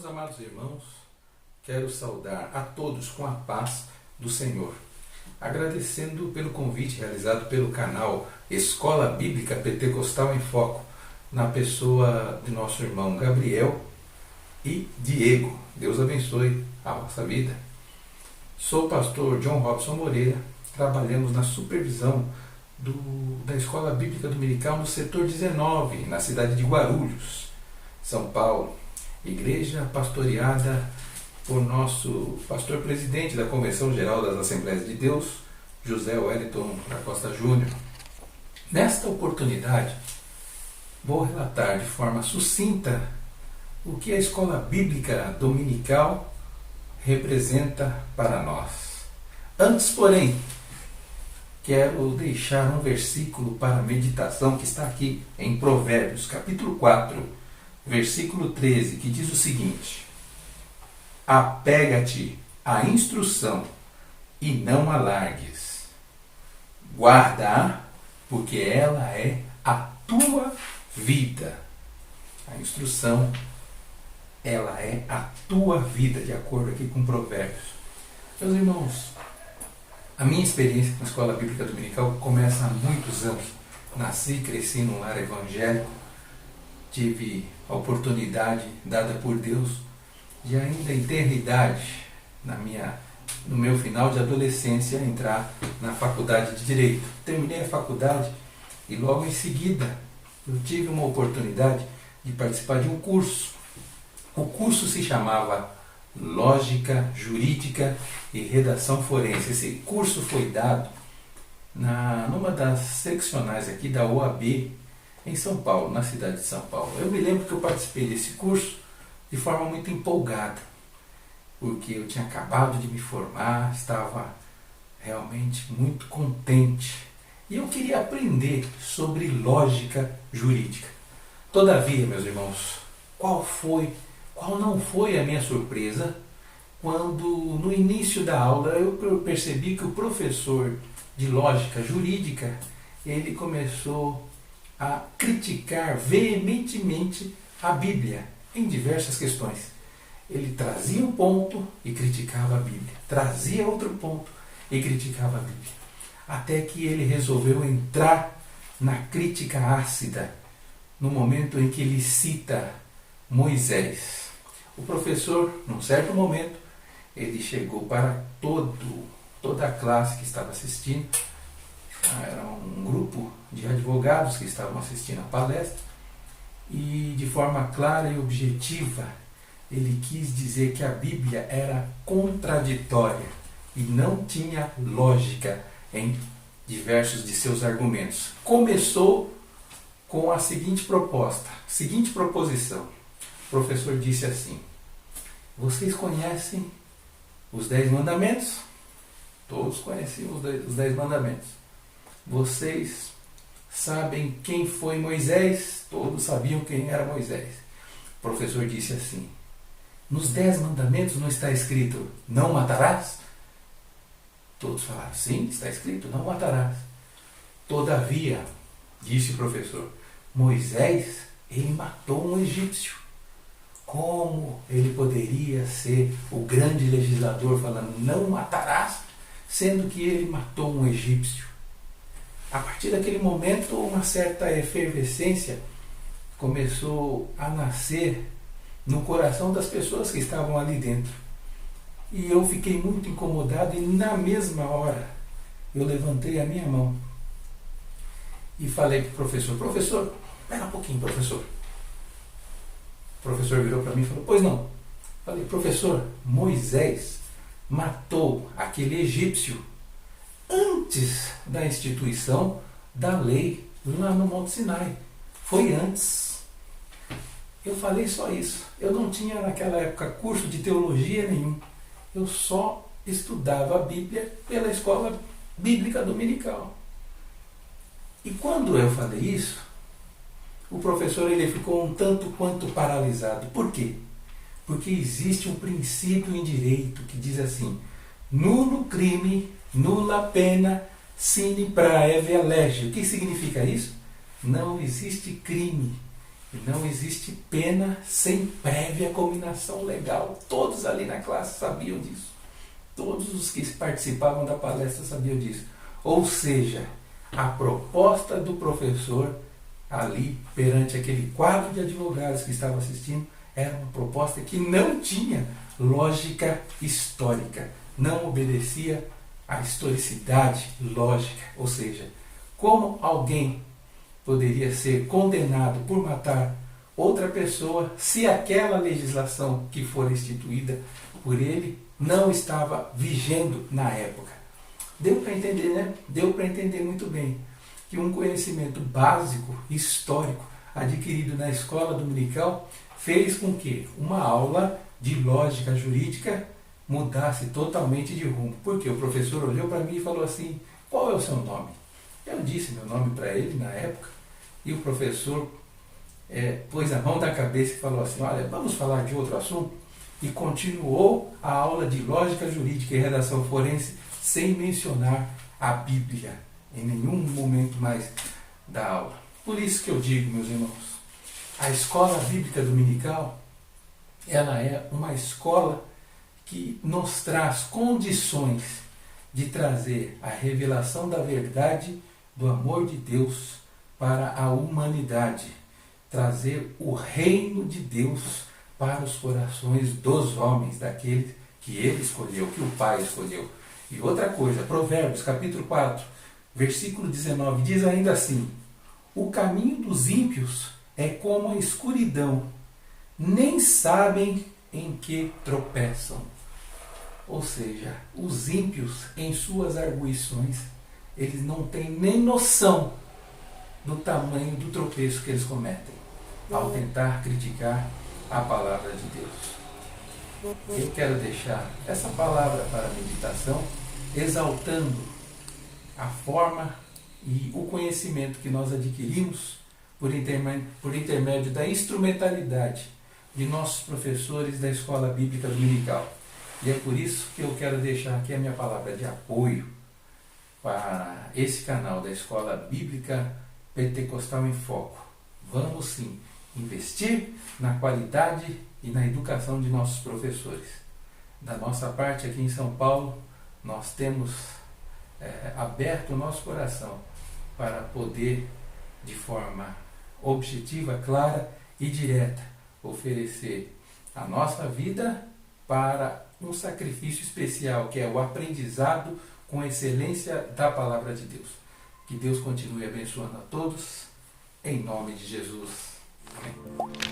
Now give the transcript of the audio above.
Meus amados irmãos, quero saudar a todos com a paz do Senhor, agradecendo pelo convite realizado pelo canal Escola Bíblica Pentecostal em Foco, na pessoa de nosso irmão Gabriel e Diego. Deus abençoe a vossa vida. Sou o pastor John Robson Moreira, trabalhamos na supervisão da Escola Bíblica Dominical no setor 19, na cidade de Guarulhos, São Paulo. Igreja pastoreada por nosso pastor-presidente da Convenção Geral das Assembleias de Deus, José Wellington da Costa Júnior. Nesta oportunidade, vou relatar de forma sucinta o que a Escola Bíblica Dominical representa para nós. Antes, porém, quero deixar um versículo para meditação que está aqui em Provérbios, capítulo 4, versículo 13, que diz o seguinte: apega-te à instrução e não a largues. Guarda-a, porque ela é a tua vida. A instrução, ela é a tua vida, de acordo aqui com Provérbios. Meus irmãos, a minha experiência com a Escola Bíblica Dominical começa há muitos anos. Nasci e cresci num lar evangélico. Tive a oportunidade dada por Deus de ainda em tenra idade, no meu final de adolescência, entrar na faculdade de Direito. Terminei a faculdade e logo em seguida eu tive uma oportunidade de participar de um curso. O curso se chamava Lógica Jurídica e Redação Forense. Esse curso foi dado numa das seccionais aqui da OAB, em São Paulo, na cidade de São Paulo. Eu me lembro que eu participei desse curso de forma muito empolgada, porque eu tinha acabado de me formar, estava realmente muito contente e eu queria aprender sobre lógica jurídica. Todavia, meus irmãos, qual não foi a minha surpresa quando no início da aula eu percebi que o professor de lógica jurídica, ele começou a criticar veementemente a Bíblia em diversas questões. Ele trazia um ponto e criticava a Bíblia, trazia outro ponto e criticava a Bíblia, até que ele resolveu entrar na crítica ácida no momento em que ele cita Moisés. O professor, num certo momento, ele chegou para toda a classe que estava assistindo. Era um grupo de advogados que estavam assistindo a palestra e, de forma clara e objetiva, ele quis dizer que a Bíblia era contraditória e não tinha lógica em diversos de seus argumentos. Começou com a seguinte proposição. O professor disse assim: vocês conhecem os 10 mandamentos? Todos conheciam os 10 mandamentos. Vocês sabem quem foi Moisés? Todos sabiam quem era Moisés. O professor disse assim: nos 10 mandamentos não está escrito não matarás? Todos falaram: sim, está escrito não matarás. Todavia, disse o professor, Moisés, ele matou um egípcio. Como ele poderia ser o grande legislador falando não matarás, sendo que ele matou um egípcio? A partir daquele momento, uma certa efervescência começou a nascer no coração das pessoas que estavam ali dentro. E eu fiquei muito incomodado e, na mesma hora, eu levantei a minha mão e falei para o professor: professor, espera um pouquinho, professor. O professor virou para mim e falou: pois não. Falei: professor, Moisés matou aquele egípcio antes da instituição da lei lá no Monte Sinai. Foi antes. Eu falei só isso. Eu não tinha naquela época curso de teologia nenhum. Eu só estudava a Bíblia pela Escola Bíblica Dominical. E quando eu falei isso, o professor ele ficou um tanto quanto paralisado. Por quê? Porque existe um princípio em direito que diz assim: nulo crime, nulla pena, sine praevia lege. O que significa isso? Não existe crime E não existe pena sem prévia combinação legal. Todos ali na classe sabiam disso. Todos os que participavam da palestra sabiam disso. Ou seja, a proposta do professor ali, perante aquele quadro de advogados que estava assistindo, era uma proposta que não tinha lógica histórica, não obedecia à historicidade lógica. Ou seja, como alguém poderia ser condenado por matar outra pessoa se aquela legislação que for instituída por ele não estava vigendo na época? Deu para entender, né? Deu para entender muito bem que um conhecimento básico, histórico, adquirido na escola dominical, fez com que uma aula de lógica jurídica mudasse totalmente de rumo. Porque o professor olhou para mim e falou assim: qual é o seu nome? Eu disse meu nome para ele na época, e o professor pôs a mão na cabeça e falou assim: olha, vamos falar de outro assunto? E continuou a aula de lógica jurídica e redação forense sem mencionar a Bíblia em nenhum momento mais da aula. Por isso que eu digo, meus irmãos, a escola bíblica dominical, ela é uma escola que nos traz condições de trazer a revelação da verdade do amor de Deus para a humanidade, trazer o reino de Deus para os corações dos homens, daqueles que ele escolheu, que o Pai escolheu. E outra coisa, Provérbios capítulo 4, versículo 19, diz ainda assim: o caminho dos ímpios é como a escuridão, nem sabem em que tropeçam. Ou seja, os ímpios, em suas arguições, eles não têm nem noção do tamanho do tropeço que eles cometem ao tentar criticar a palavra de Deus. Eu quero deixar essa palavra para a meditação, exaltando a forma e o conhecimento que nós adquirimos por intermédio da instrumentalidade de nossos professores da Escola Bíblica Dominical. E é por isso que eu quero deixar aqui a minha palavra de apoio para esse canal da Escola Bíblica Pentecostal em Foco. Vamos sim investir na qualidade e na educação de nossos professores. Da nossa parte aqui em São Paulo, nós temos aberto o nosso coração para poder, de forma objetiva, clara e direta, oferecer a nossa vida para um sacrifício especial, que é o aprendizado com excelência da palavra de Deus. Que Deus continue abençoando a todos, em nome de Jesus. Amém.